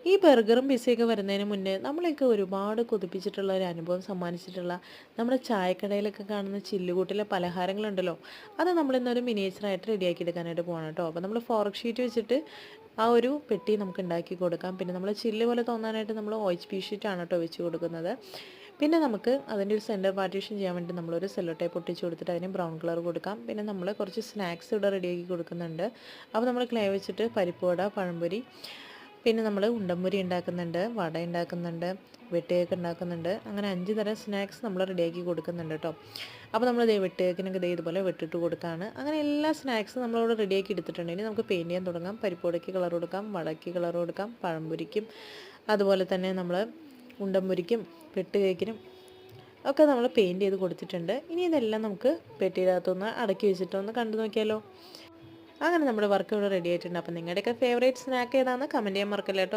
ഈ ബർഗറും പിസയൊക്കെ വരുന്നതിന് മുന്നേ നമ്മളെയൊക്കെ ഒരുപാട് കൊതിപ്പിച്ചിട്ടുള്ള ഒരു അനുഭവം സമ്മാനിച്ചിട്ടുള്ള നമ്മുടെ ചായക്കടയിലൊക്കെ കാണുന്ന ചില്ലുകൂട്ടിലെ പലഹാരങ്ങളുണ്ടല്ലോ, അത് നമ്മളിന്നൊരു മിനിയേച്ചറായിട്ട് റെഡിയാക്കി എടുക്കാനായിട്ട് പോകണം കേട്ടോ. അപ്പോൾ നമ്മൾ ഫോർക്ക് ഷീറ്റ് വെച്ചിട്ട് ആ ഒരു പെട്ടി നമുക്ക് ഉണ്ടാക്കി കൊടുക്കാം. പിന്നെ നമ്മൾ ചില്ല് പോലെ തോന്നാനായിട്ട് നമ്മൾ OHP ഷീറ്റാണ് കേട്ടോ വെച്ച് കൊടുക്കുന്നത്. പിന്നെ നമുക്ക് അതിൻ്റെ ഒരു സെൻറ്റർ പാർട്ടീഷൻ ചെയ്യാൻ വേണ്ടി നമ്മളൊരു സെല്ലോ ടേപ്പ് ഒട്ടിച്ച് കൊടുത്തിട്ട് അതിന് ബ്രൗൺ കളർ കൊടുക്കാം. പിന്നെ നമ്മൾ കുറച്ച് സ്നാക്സ് ഇവിടെ റെഡിയാക്കി കൊടുക്കുന്നുണ്ട്. അപ്പോൾ നമ്മൾ ക്ലേ വെച്ചിട്ട് പരിപ്പ് വട, പഴംപൊരി, പിന്നെ നമ്മൾ ഉണ്ടംപൊരി ഉണ്ടാക്കുന്നുണ്ട്, വട ഉണ്ടാക്കുന്നുണ്ട്, വെട്ടുകേക്ക് ഉണ്ടാക്കുന്നുണ്ട്. അങ്ങനെ 5 തരം സ്നാക്സ് നമ്മൾ റെഡിയാക്കി കൊടുക്കുന്നുണ്ട് കേട്ടോ. അപ്പോൾ നമ്മൾ വെട്ടുകേക്കിനൊക്കെ ഇതുപോലെ വെട്ടിട്ട് കൊടുക്കുകയാണ്. അങ്ങനെ എല്ലാ സ്നാക്സും നമ്മളിവിടെ റെഡിയാക്കി എടുത്തിട്ടുണ്ട്. ഇനി നമുക്ക് പെയിൻറ്റ് ചെയ്യാൻ തുടങ്ങാം. പരിപ്പ് വടയ്ക്ക് കളർ കൊടുക്കാം, വടയ്ക്ക് കളർ കൊടുക്കാം, പഴംപൊരിക്കും അതുപോലെ തന്നെ നമ്മൾ ഉണ്ടംപൊരിക്കും വെട്ടുകേക്കിനും ഒക്കെ നമ്മൾ പെയിൻറ്റ് ചെയ്ത് കൊടുത്തിട്ടുണ്ട്. ഇനി ഇതെല്ലാം നമുക്ക് പെട്ടിയിനകത്തൊന്ന് അടക്കി വെച്ചിട്ടൊന്ന് കണ്ടു നോക്കിയാലോ. അങ്ങനെ നമ്മുടെ വർക്ക് ഇവിടെ റെഡി ആയിട്ടുണ്ട്. അപ്പോൾ നിങ്ങളുടെയൊക്കെ ഫേവറേറ്റ് സ്നാക്ക് ഏതാണെന്ന് കമൻറ്റ് ചെയ്യാൻ മറക്കല്ല കേട്ടോ.